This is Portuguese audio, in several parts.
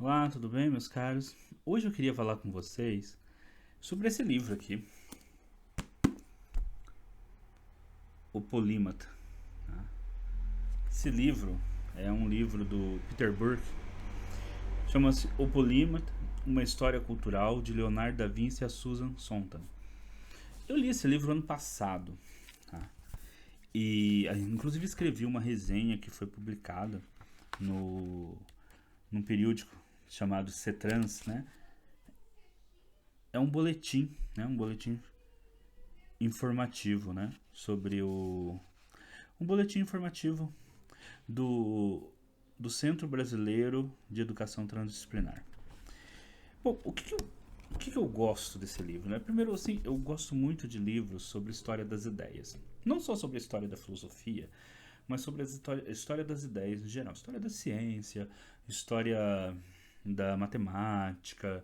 Olá, tudo bem, meus caros? Hoje eu queria falar com vocês sobre esse livro aqui, O Polímata. Esse livro é um livro do Peter Burke, chama-se O Polímata, uma história cultural de Leonardo da Vinci e a Susan Sontag. Eu li esse livro ano passado, tá? E inclusive escrevi uma resenha que foi publicada no, num periódico chamado Cetrans, né? É um boletim, né? Um boletim informativo, né? Sobre o um boletim informativo do, do Centro Brasileiro de Educação Transdisciplinar. Bom, o que eu gosto desse livro? Né? Primeiro, assim, eu gosto muito de livros sobre história das ideias. Não só sobre a história da filosofia, mas sobre a história das ideias em geral. História da ciência, história da matemática,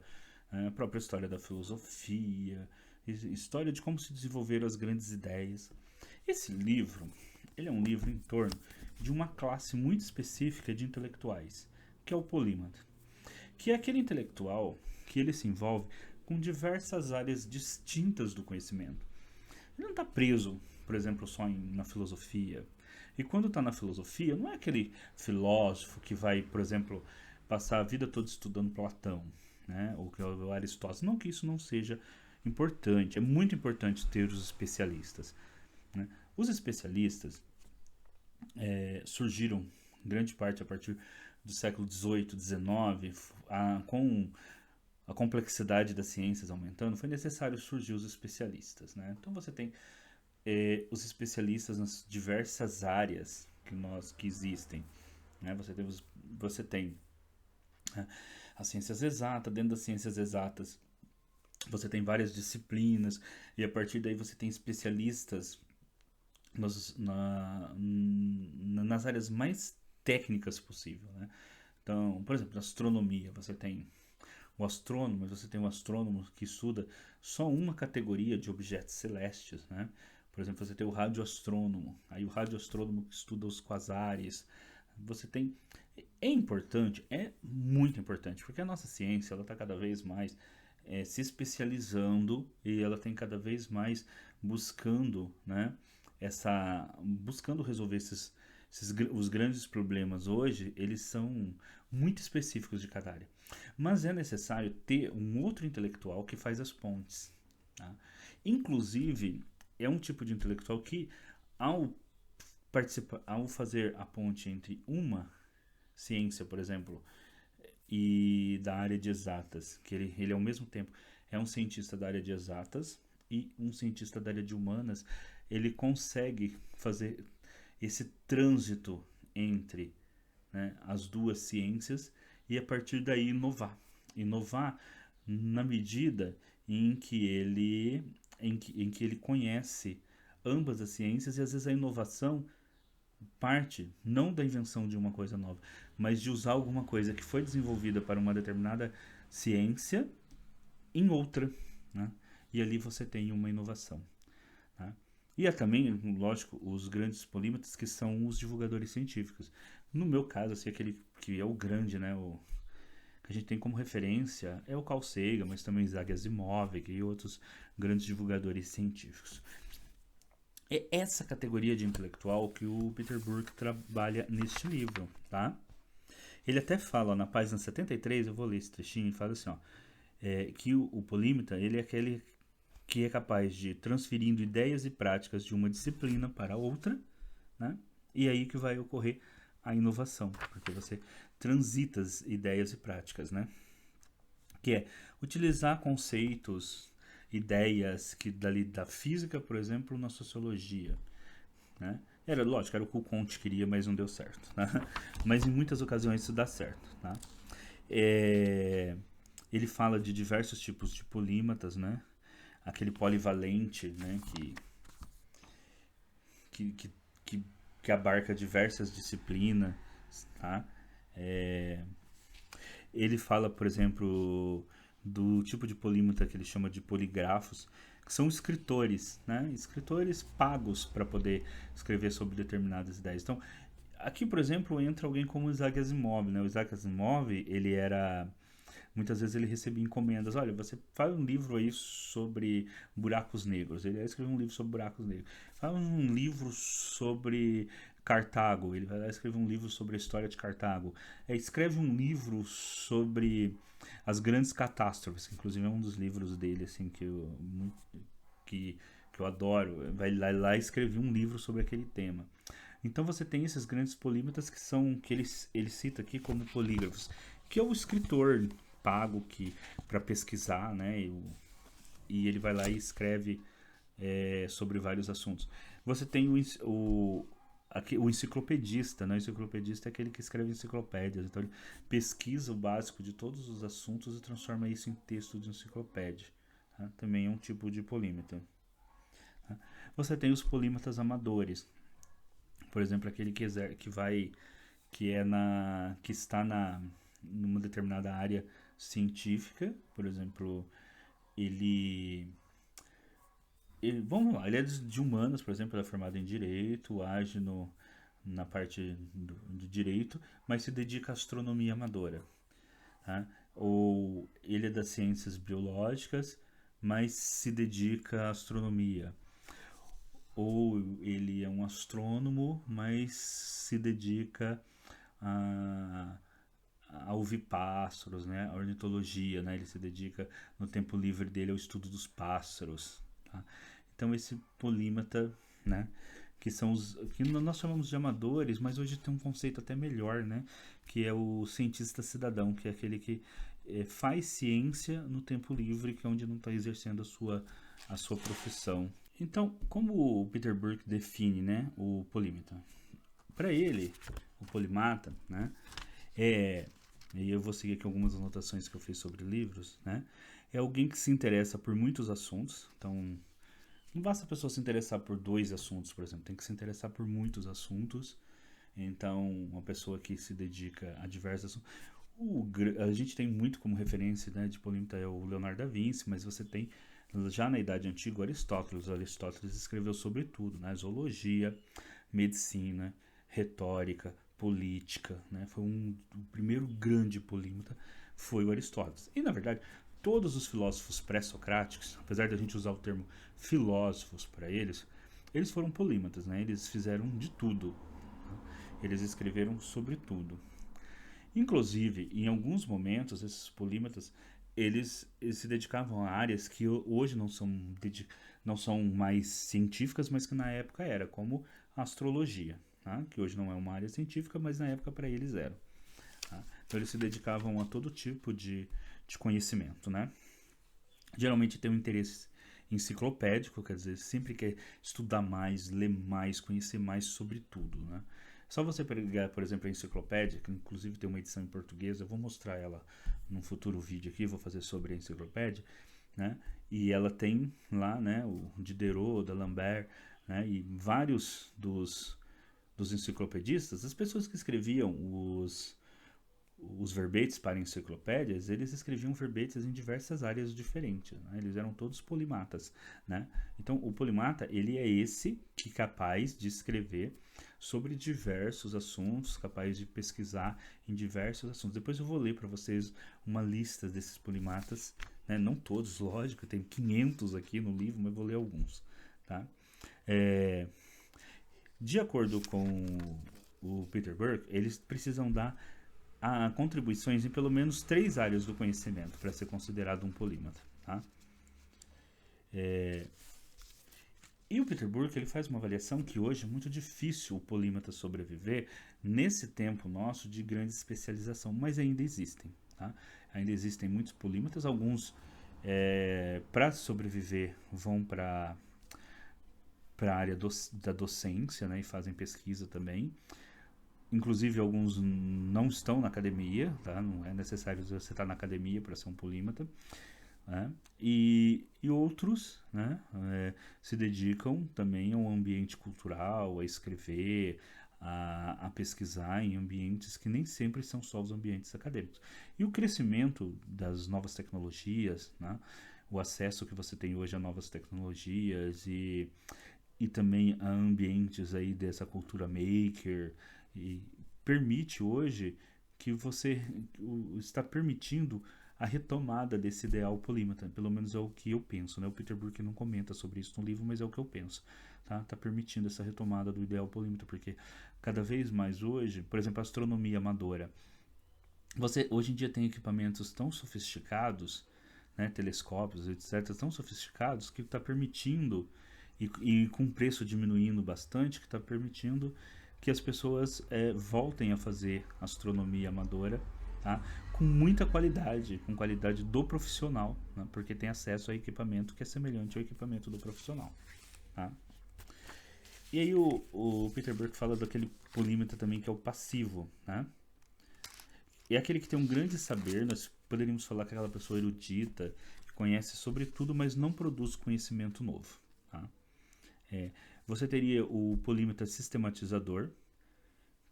a própria história da filosofia, história de como se desenvolveram as grandes ideias. Esse livro, ele é um livro em torno de uma classe muito específica de intelectuais, que é o polímata, que é aquele intelectual que ele se envolve com diversas áreas distintas do conhecimento. Ele não está preso, por exemplo, só na filosofia. E quando está na filosofia, não é aquele filósofo que vai, por exemplo, passar a vida toda estudando Platão, né? Ou que é o Aristóteles. Não que isso não seja importante. É muito importante ter os especialistas, né? Os especialistas surgiram, em grande parte, a partir do século XVIII, XIX, com a complexidade das ciências aumentando, foi necessário surgir os especialistas, né? Então você tem os especialistas nas diversas áreas que existem, né? Você tem as ciências exatas, dentro das ciências exatas você tem várias disciplinas e a partir daí você tem especialistas nas áreas mais técnicas possível, né? Então, por exemplo, na astronomia você tem o astrônomo, mas você tem um astrônomo que estuda só uma categoria de objetos celestes, né? Por exemplo, você tem o radioastrônomo, aí o radioastrônomo que estuda os quasares. Você tem é importante, é muito importante, porque a nossa ciência ela está cada vez mais se especializando e ela tem cada vez mais buscando, né, buscando resolver os grandes problemas hoje, eles são muito específicos de cada área. Mas é necessário ter um outro intelectual que faz as pontes. Tá? Inclusive, é um tipo de intelectual que, ao ao fazer a ponte entre uma ciência, por exemplo, e da área de exatas, que ele ao mesmo tempo é um cientista da área de exatas e um cientista da área de humanas, ele consegue fazer esse trânsito entre, né, as duas ciências e a partir daí inovar. Inovar na medida em que ele conhece ambas as ciências e às vezes a inovação parte não da invenção de uma coisa nova, mas de usar alguma coisa que foi desenvolvida para uma determinada ciência em outra, né? E ali você tem uma inovação. Tá? E há também, lógico, os grandes polímatas que são os divulgadores científicos. No meu caso, assim, aquele que é o grande, né, o que a gente tem como referência é o Carl Sagan, mas também Isaac Asimov e outros grandes divulgadores científicos. É essa categoria de intelectual que o Peter Burke trabalha neste livro, tá? Ele até fala, ó, na página 73, eu vou ler esse trechinho, e fala assim, ó, que o polímata, ele é aquele que é capaz de transferindo ideias e práticas de uma disciplina para outra, né? E aí que vai ocorrer a inovação, porque você transita as ideias e práticas, né? Que é utilizar conceitos, ideias que dali da física, por exemplo, na sociologia, né? Era lógico, era o que o Conte queria, mas não deu certo, tá? Mas em muitas ocasiões isso dá certo, tá? É, ele fala de diversos tipos de polímatas, né? Aquele polivalente, né? Que, que, que, que abarca diversas disciplinas, tá? É, ele fala, por exemplo, do tipo de polímata que ele chama de poligrafos, que são escritores, né? Escritores pagos para poder escrever sobre determinadas ideias. Então, Aqui, por exemplo, entra alguém como o Isaac Asimov, né? O Isaac Asimov, ele era... Muitas vezes ele recebia encomendas. Olha, você faz um livro aí sobre buracos negros. Ele escreveu um livro sobre buracos negros. Faz um livro sobre Cartago. Ele vai lá escrever um livro sobre a história de Cartago. Escreve um livro sobre as grandes catástrofes, que inclusive é um dos livros dele, assim, que, que eu adoro. Vai lá e escrever um livro sobre aquele tema. Então você tem esses grandes polímatas que ele cita aqui como polígrafos, que é o escritor pago que para pesquisar, né? E ele vai lá e escreve sobre vários assuntos. Você tem o enciclopedista, né? O enciclopedista é aquele que escreve enciclopédias. Então ele pesquisa o básico de todos os assuntos e transforma isso em texto de enciclopédia. Tá? Também é um tipo de polímata. Tá? Você tem os polímatas amadores, por exemplo, aquele que está numa determinada área científica, por exemplo, ele vamos lá, ele é de humanas, por exemplo, ele é formado em direito, age na parte de direito, mas se dedica à astronomia amadora. Tá? Ou ele é das ciências biológicas, mas se dedica à astronomia. Ou ele é um astrônomo, mas se dedica a, a ouvir pássaros, né? A ornitologia, né? Ele se dedica no tempo livre dele ao estudo dos pássaros. Tá? Então esse polímata, né? Que são os que nós chamamos de amadores, mas hoje tem um conceito até melhor, né? Que é o cientista cidadão, que é aquele que faz ciência no tempo livre, que é onde não está exercendo a sua profissão. Então, como o Peter Burke define, né, o polímata? Para ele, o polimata, né, e eu vou seguir aqui algumas anotações que eu fiz sobre livros, né, é alguém que se interessa por muitos assuntos. Então, não basta a pessoa se interessar por 2 assuntos, por exemplo, tem que se interessar por muitos assuntos. Então, uma pessoa que se dedica a diversos assuntos. A gente tem muito como referência, né, de polímata é o Leonardo da Vinci, mas você tem já na Idade Antiga Aristóteles. Aristóteles escreveu sobre tudo, né, zoologia, medicina, retórica, política, né, o primeiro grande polímata foi o Aristóteles. E na verdade, todos os filósofos pré-socráticos, apesar de a gente usar o termo filósofos para eles foram polímatas, né, eles fizeram de tudo, eles escreveram sobre tudo. Inclusive, em alguns momentos, esses polímatas, eles se dedicavam a áreas que hoje não são mais científicas, mas que na época era, como a astrologia, tá? Que hoje não é uma área científica, mas na época para eles era. Tá? Então eles se dedicavam a todo tipo de conhecimento, né? Geralmente tem um interesse enciclopédico, quer dizer, sempre quer estudar mais, ler mais, conhecer mais sobre tudo, né? Só você pegar, por exemplo, a enciclopédia, que inclusive tem uma edição em português, eu vou mostrar ela num futuro vídeo aqui, vou fazer sobre a enciclopédia, né? E ela tem lá, né, o Diderot, D'Alembert, né, e vários dos enciclopedistas, as pessoas que escreviam os verbetes para enciclopédias, eles escreviam verbetes em diversas áreas diferentes, né? Eles eram todos polimatas, né? Então, o polimata, ele é esse que é capaz de escrever sobre diversos assuntos, capaz de pesquisar em diversos assuntos. Depois eu vou ler para vocês uma lista desses polimatas, né? Não todos, lógico, tem 500 aqui no livro, mas vou ler alguns, tá? De acordo com o Peter Burke, eles precisam dar contribuições em pelo menos 3 áreas do conhecimento para ser considerado um polímata. Tá? E o Peter Burke ele faz uma avaliação que hoje é muito difícil o polímata sobreviver nesse tempo nosso de grande especialização, mas ainda existem. Tá? Ainda existem muitos polímatas, alguns para sobreviver vão para a área da docência, né, e fazem pesquisa também. Inclusive, alguns não estão na academia, tá? Não é necessário você estar na academia para ser um polímata. Né? E outros, né, se dedicam também ao ambiente cultural, a escrever, a pesquisar em ambientes que nem sempre são só os ambientes acadêmicos. E o crescimento das novas tecnologias, né, o acesso que você tem hoje a novas tecnologias e também a ambientes aí dessa cultura maker, e permite hoje que você está permitindo a retomada desse ideal polímata, pelo menos é o que eu penso, né? O Peter Brook não comenta sobre isso no livro, mas é o que eu penso, tá? Tá permitindo essa retomada do ideal polímata, porque cada vez mais hoje, por exemplo, a astronomia amadora, você hoje em dia tem equipamentos tão sofisticados, né, telescópios, etc., tão sofisticados que está permitindo, e com preço diminuindo bastante, que está permitindo que as pessoas voltem a fazer astronomia amadora, tá? Com muita qualidade, com qualidade do profissional, né? Porque tem acesso a equipamento que é semelhante ao equipamento do profissional. Tá? E aí o Peter Burke fala daquele polímetra também que é o passivo, né? E é aquele que tem um grande saber, nós poderíamos falar que é aquela pessoa erudita, que conhece sobre tudo, mas não produz conhecimento novo. Tá? Você teria o polímetra sistematizador,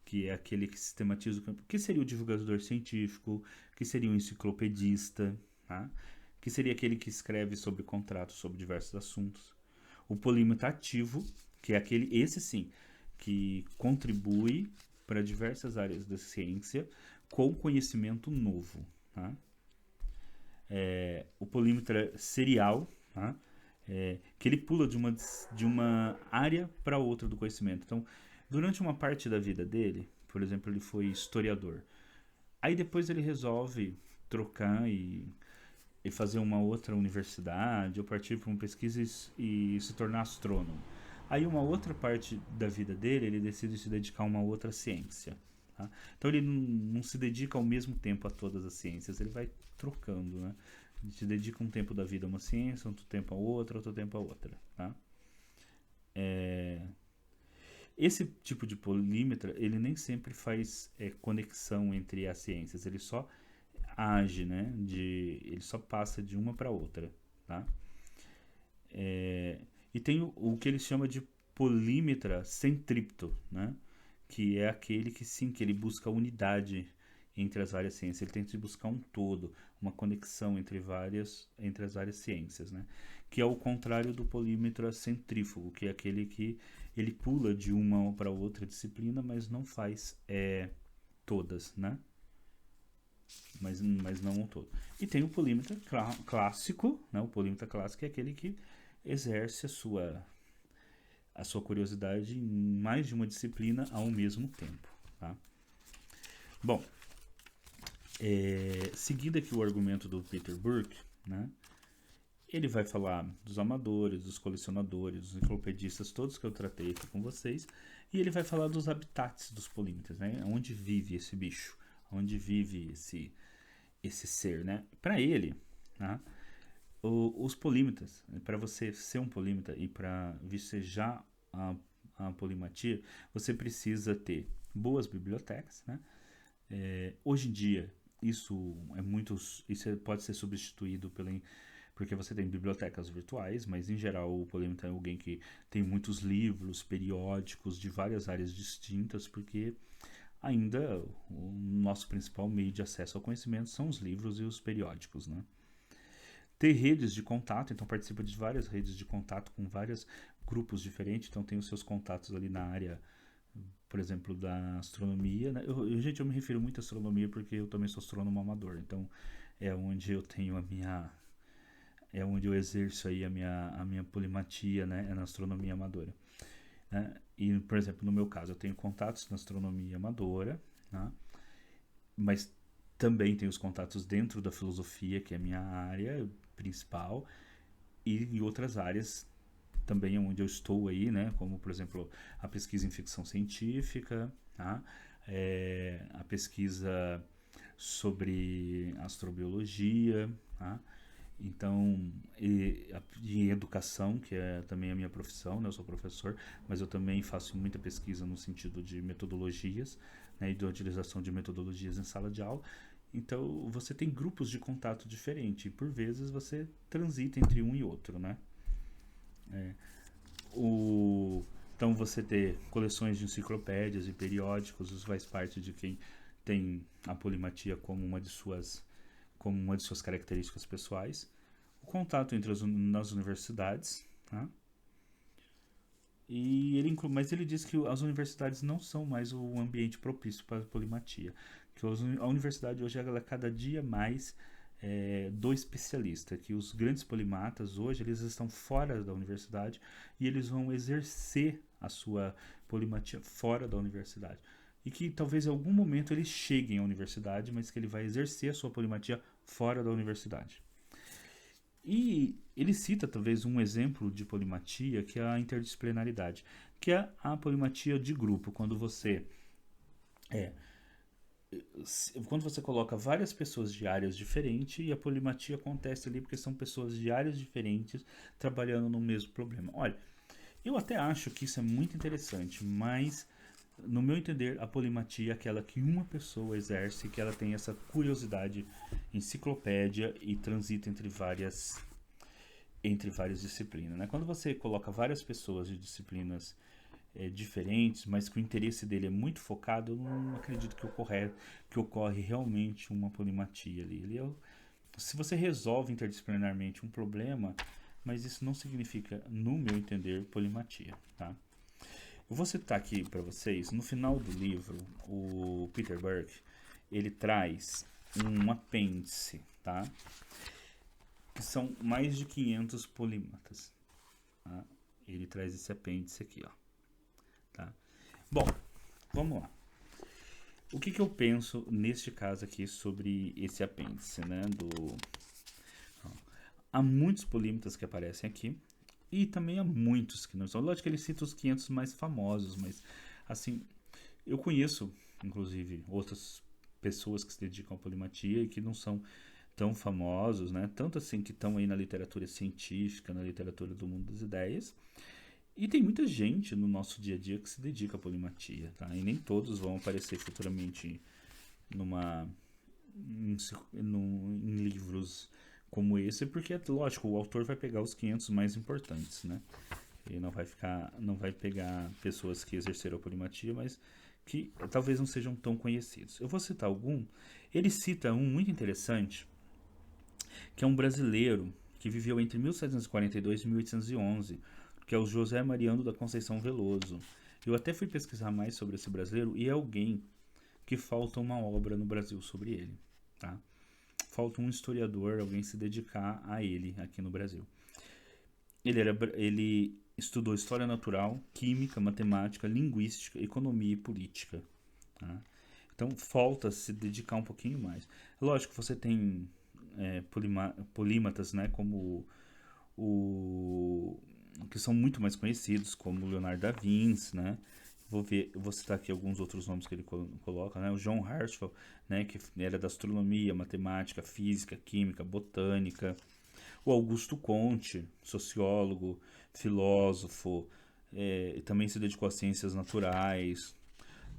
que é aquele que sistematiza o que seria o divulgador científico, que seria o enciclopedista, tá? Que seria aquele que escreve sobre contratos sobre diversos assuntos. O polímetra ativo, que é aquele, esse sim, que contribui para diversas áreas da ciência com conhecimento novo. Tá? O polímetra serial, tá? Que ele pula de uma área para outra do conhecimento. Então, durante uma parte da vida dele, por exemplo, ele foi historiador. Aí depois ele resolve trocar e fazer uma outra universidade, ou partir para uma pesquisa e se tornar astrônomo. Aí uma outra parte da vida dele, ele decide se dedicar a uma outra ciência. Tá? Então ele não se dedica ao mesmo tempo a todas as ciências, ele vai trocando, né? Ele se dedica um tempo da vida a uma ciência, outro tempo a outra, outro tempo a outra. Tá? Esse tipo de polímetra, ele nem sempre faz conexão entre as ciências, ele só age, né? Ele só passa de uma para outra, tá? E tem o que ele chama de polímetra centrípto, né? Que é aquele que sim, que ele busca unidade entre as várias ciências. Ele tenta buscar um todo, uma conexão entre as várias ciências, né? Que é o contrário do polímetra centrífugo, que é aquele que ele pula de uma para outra disciplina, mas não faz todas, né? Mas não o todo. E tem o polímetra clássico, né? O polímetra clássico é aquele que exerce a sua curiosidade em mais de uma disciplina ao mesmo tempo. Tá? Bom, seguindo aqui o argumento do Peter Burke, né? Ele vai falar dos amadores, dos colecionadores, dos enciclopedistas, todos que eu tratei aqui com vocês, e ele vai falar dos habitats dos polímetras, né? Onde vive esse bicho, onde vive esse ser, né? Para ele, né? Os polímetras, para você ser um polímeta e para vicejar a polimatia, você precisa ter boas bibliotecas, né? Hoje em dia isso pode ser substituído porque você tem bibliotecas virtuais, mas em geral o polímeta é alguém que tem muitos livros, periódicos de várias áreas distintas, porque ainda o nosso principal meio de acesso ao conhecimento são os livros e os periódicos, né? Ter redes de contato, então participa de várias redes de contato com vários grupos diferentes, então tem os seus contatos ali na área, por exemplo, da astronomia, né? Gente, eu me refiro muito à astronomia porque eu também sou astrônomo amador, então é onde eu tenho é onde eu exerço aí a minha polimatia, né? É na astronomia amadora. Né? E, por exemplo, no meu caso, eu tenho contatos na astronomia amadora, né? Mas também tenho os contatos dentro da filosofia, que é a minha área principal, e em outras áreas também onde eu estou aí, né? Como, por exemplo, a pesquisa em ficção científica, tá? A pesquisa sobre astrobiologia, tá? Então, e educação, que é também a minha profissão, né? Eu sou professor, mas eu também faço muita pesquisa no sentido de metodologias, né? E de utilização de metodologias em sala de aula. Então, você tem grupos de contato diferentes e, por vezes, você transita entre um e outro, né? Então, você ter coleções de enciclopédias e periódicos, isso faz parte de quem tem a polimatia como uma de suas características pessoais. O contato nas universidades, tá? Mas ele diz que as universidades não são mais o ambiente propício para a polimatia. Que a universidade hoje ela é cada dia mais do especialista. Que os grandes polimatas hoje eles estão fora da universidade e eles vão exercer a sua polimatia fora da universidade. E que talvez em algum momento eles cheguem à universidade, mas que ele vai exercer a sua polimatia fora da universidade. E ele cita talvez um exemplo de polimatia que é a interdisciplinaridade, que é a polimatia de grupo, é, quando você coloca várias pessoas de áreas diferentes e a polimatia acontece ali porque são pessoas de áreas diferentes trabalhando no mesmo problema. Olha, eu até acho que isso é muito interessante, mas no meu entender, a polimatia é aquela que uma pessoa exerce, que ela tem essa curiosidade enciclopédia e transita entre várias disciplinas. Né? Quando você coloca várias pessoas de disciplinas diferentes, mas que o interesse dele é muito focado, eu não acredito que ocorre realmente uma polimatia ali. Se você resolve interdisciplinarmente um problema, mas isso não significa, no meu entender, polimatia. Tá? Eu vou citar aqui para vocês, no final do livro, o Peter Burke, ele traz um apêndice, tá? Que são mais de 500 polímatas. Tá? Ele traz esse apêndice aqui, ó. Tá? Bom, vamos lá. O que eu penso neste caso aqui sobre esse apêndice, né? Há muitos polímatas que aparecem aqui. E também há muitos que não são. Lógico que ele cita os 500 mais famosos, mas assim, eu conheço, inclusive, outras pessoas que se dedicam à polimatia e que não são tão famosos, né? Tanto assim que estão aí na literatura científica, na literatura do mundo das ideias. E tem muita gente no nosso dia a dia que se dedica à polimatia, tá? E nem todos vão aparecer futuramente em livros como esse, porque, lógico, o autor vai pegar os 500 mais importantes, né? Ele não vai pegar pessoas que exerceram a polimatia, mas que talvez não sejam tão conhecidos. Eu vou citar algum. Ele cita um muito interessante, que é um brasileiro que viveu entre 1742 e 1811, que é o José Mariano da Conceição Veloso. Eu até fui pesquisar mais sobre esse brasileiro e é alguém que falta uma obra no Brasil sobre ele, tá? Falta um historiador, alguém se dedicar a ele aqui no Brasil. Ele estudou história natural, química, matemática, linguística, economia e política. Tá? Então falta se dedicar um pouquinho mais. Lógico, você tem polímatas, né, como que são muito mais conhecidos, como Leonardo da Vinci, né? Vou citar aqui alguns outros nomes que ele coloca, né? O John Herschel, né, que era da astronomia, matemática, física, química, botânica. O Augusto Comte, sociólogo, filósofo, também se dedicou às ciências naturais.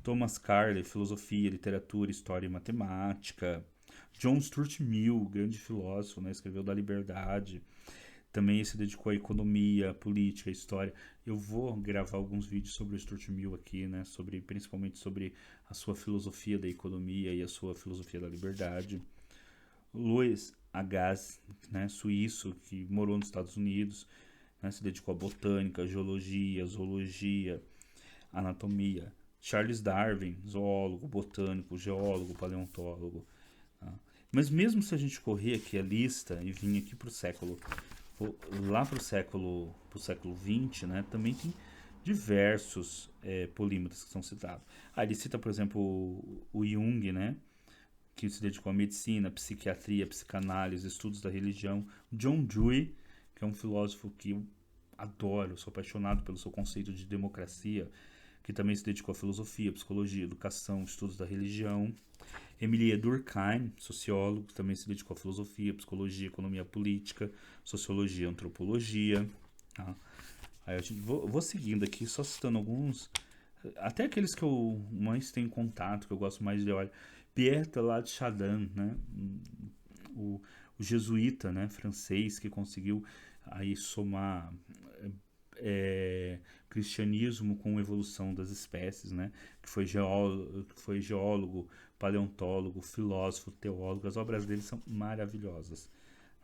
Thomas Carlyle, filosofia, literatura, história e matemática. John Stuart Mill, grande filósofo, né, escreveu Da Liberdade. Também se dedicou à economia, política, história. Eu vou gravar alguns vídeos sobre o Stuart Mill aqui, né? Principalmente sobre a sua filosofia da economia e a sua filosofia da liberdade. Louis Agassiz, né? Suíço, que morou nos Estados Unidos, né? Se dedicou à botânica, geologia, zoologia, anatomia. Charles Darwin, zoólogo, botânico, geólogo, paleontólogo. Tá? Mas mesmo se a gente correr aqui a lista e vir aqui para o século lá para o século XX, né, também tem diversos polímatas que são citados. Ele cita, por exemplo, o Jung, né, que se dedicou à medicina, psiquiatria, psicanálise, estudos da religião. John Dewey, que é um filósofo que eu adoro, sou apaixonado pelo seu conceito de democracia, que também se dedicou à filosofia, psicologia, educação, estudos da religião. Emile Durkheim, sociólogo, também se dedicou à filosofia, psicologia, economia política, sociologia, antropologia. Tá? Aí vou seguindo aqui, só citando alguns, até aqueles que eu mais tenho contato, que eu gosto mais de olhar. Pierre Teilhard de Chardin, né? o jesuíta, né, francês, que conseguiu aí somar cristianismo com evolução das espécies, né? Que foi geólogo, paleontólogo, filósofo, teólogo. As obras dele são maravilhosas.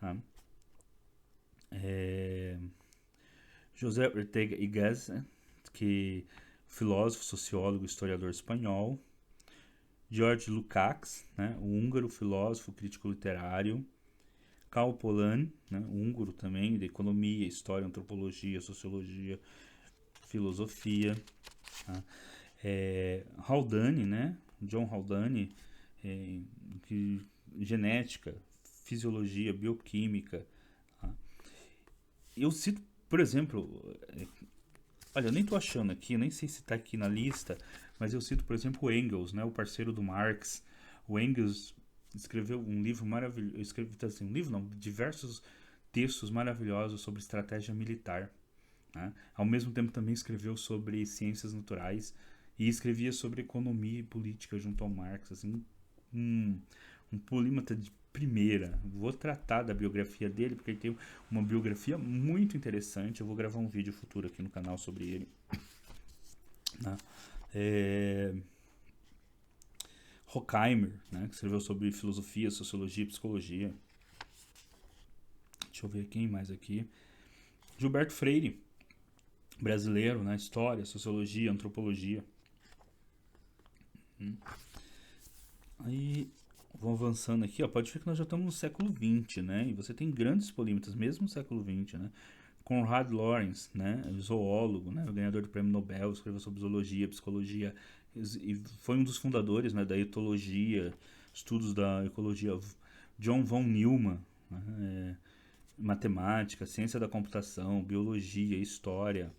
Tá? José Ortega y Gasset, que filósofo, sociólogo, historiador espanhol. George Lukács, né, o húngaro, filósofo, crítico literário. Karl Polanyi, né, o húngaro também, de economia, história, antropologia, sociologia, filosofia. Tá? Haldane, né, John Haldane, que, genética, fisiologia, bioquímica. Tá? Eu cito, por exemplo, olha, eu nem estou achando aqui, nem sei se está aqui na lista, mas eu cito, por exemplo, o Engels, né, o parceiro do Marx. O Engels escreveu um livro maravilhoso, assim, um livro não, diversos textos maravilhosos sobre estratégia militar. Né? Ao mesmo tempo também escreveu sobre ciências naturais e escrevia sobre economia e política junto ao Marx, assim, um polímata de primeira. Vou tratar da biografia dele, porque ele tem uma biografia muito interessante. Eu vou gravar um vídeo futuro aqui no canal sobre ele. Né? Horkheimer, né, que escreveu sobre filosofia, sociologia e psicologia. Deixa eu ver quem mais aqui. Gilberto Freire, brasileiro, né, história, sociologia, antropologia. Aí, vamos avançando aqui, ó, pode ver que nós já estamos no século XX, né, e você tem grandes polímatas, mesmo no século XX, né. Konrad Lorenz, né, zoólogo, né, o ganhador do prêmio Nobel, escreveu sobre zoologia, psicologia, e foi um dos fundadores, né, da etologia, estudos da ecologia. John von Neumann, né, matemática, ciência da computação, biologia, história.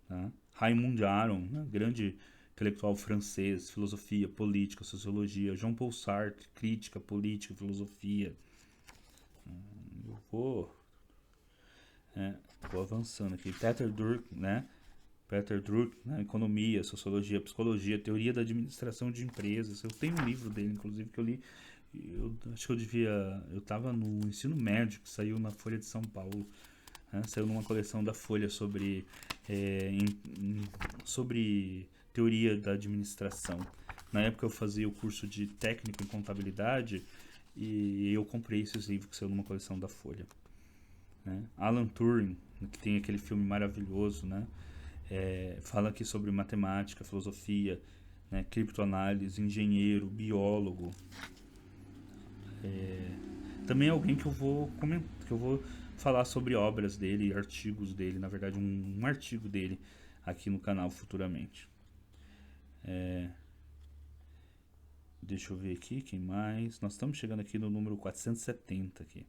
Tá? Raymond Aron, né, grande intelectual francês, filosofia, política, sociologia. Jean Paul Sartre, crítica, política, filosofia. Eu vou avançando aqui. Peter Drucker, né? Economia, sociologia, psicologia, teoria da administração de empresas. Eu tenho um livro dele, inclusive, que eu li. Eu acho que eu estava no ensino médio, que saiu na Folha de São Paulo. Né? Saiu numa coleção da Folha sobre teoria da administração. Na época eu fazia o curso de técnico em contabilidade e eu comprei esses livros que saiu numa coleção da Folha. Né? Alan Turing, que tem aquele filme maravilhoso, né? Fala aqui sobre matemática, filosofia, né? Criptoanálise, engenheiro, biólogo. Também é alguém que eu vou comentar, que eu vou falar sobre obras dele, artigos dele, na verdade um artigo dele aqui no canal futuramente. Deixa eu ver aqui, quem mais? Nós estamos chegando aqui no número 470 aqui.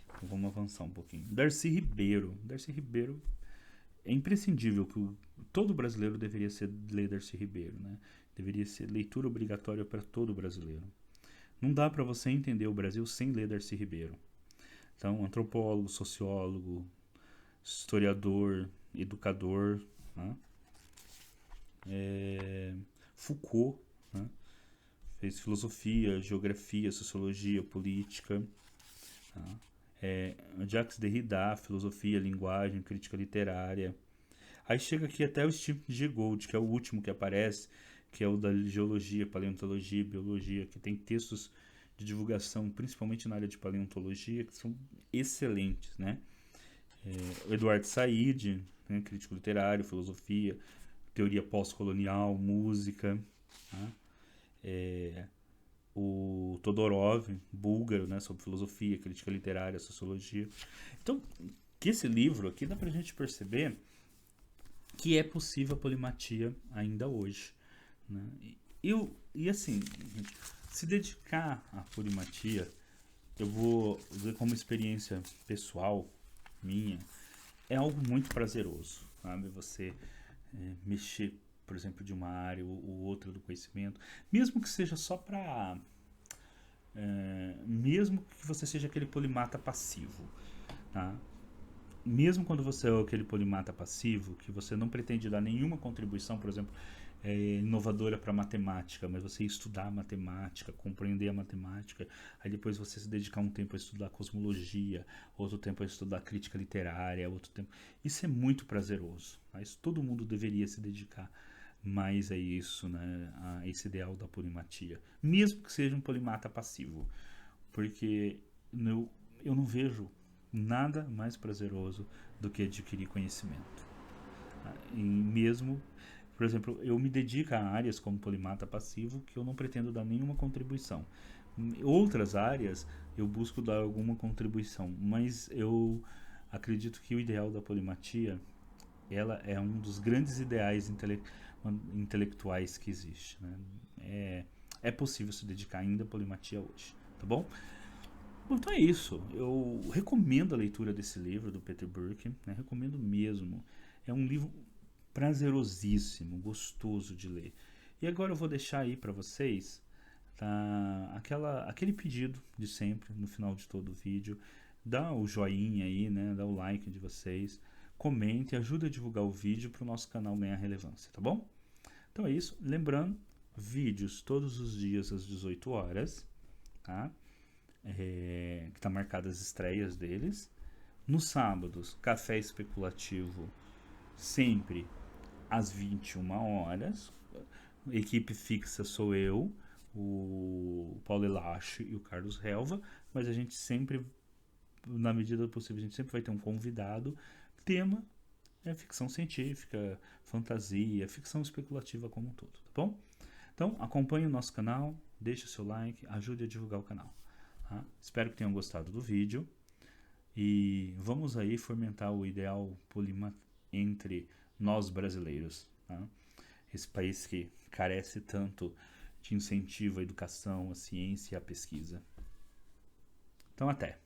Então vamos avançar um pouquinho. Darcy Ribeiro. Darcy Ribeiro é imprescindível que todo brasileiro deveria ler Darcy Ribeiro, né? Deveria ser leitura obrigatória para todo brasileiro. Não dá para você entender o Brasil sem ler Darcy Ribeiro. Então, antropólogo, sociólogo, historiador, educador, né? Foucault, né? Fez filosofia, geografia, sociologia, política. Tá? Jacques Derrida, filosofia, linguagem, crítica literária. Aí chega aqui até o Steve G. Gould, que é o último que aparece, que é o da geologia, paleontologia, biologia, que tem textos de divulgação, principalmente na área de paleontologia, que são excelentes, né? O Eduardo Said, né, crítico literário, filosofia, teoria pós-colonial, música. Tá? O Todorov, búlgaro, né, sobre filosofia, crítica literária, sociologia. Então, que esse livro aqui dá pra gente perceber que é possível a polimatia ainda hoje. Né? E assim, se dedicar à polimatia, eu vou dizer como experiência pessoal minha, é algo muito prazeroso, sabe? Você mexer, por exemplo, de uma área ou outra do conhecimento, mesmo que seja só para... mesmo que você seja aquele polimata passivo, tá? Mesmo quando você é aquele polimata passivo, que você não pretende dar nenhuma contribuição, por exemplo, inovadora para matemática, mas você estudar matemática, compreender a matemática, aí depois você se dedicar um tempo a estudar cosmologia, outro tempo a estudar crítica literária, outro tempo... Isso é muito prazeroso, mas todo mundo deveria se dedicar mais a isso, né, a esse ideal da polimatia, mesmo que seja um polimata passivo, porque eu não vejo nada mais prazeroso do que adquirir conhecimento. E mesmo, por exemplo, eu me dedico a áreas como polimata passivo que eu não pretendo dar nenhuma contribuição. Em outras áreas eu busco dar alguma contribuição, mas eu acredito que o ideal da polimatia, ela é um dos grandes ideais intelectuais que existe, né? É possível se dedicar ainda à polimatia hoje, tá bom? Bom, então é isso. Eu recomendo a leitura desse livro do Peter Burke, né? Recomendo mesmo. É um livro prazerosíssimo, gostoso de ler. E agora eu vou deixar aí para vocês, tá, aquele pedido de sempre no final de todo o vídeo. Dá o joinha aí, né? Dá o like de vocês. Comente, ajuda a divulgar o vídeo para o nosso canal ganhar relevância, tá bom? Então é isso. Lembrando, vídeos todos os dias às 18 horas, tá? Que está marcado as estreias deles. Nos sábados, café especulativo sempre às 21 horas. Equipe fixa sou eu, o Paulo Elache e o Carlos Helva, mas a gente sempre, na medida do possível, a gente sempre vai ter um convidado. Tema é ficção científica, fantasia, ficção especulativa como um todo, tá bom? Então acompanhe o nosso canal, deixe o seu like, ajude a divulgar o canal. Tá? Espero que tenham gostado do vídeo e vamos aí fomentar o ideal polímata entre nós brasileiros. Tá? Esse país que carece tanto de incentivo à educação, à ciência e à pesquisa. Então até!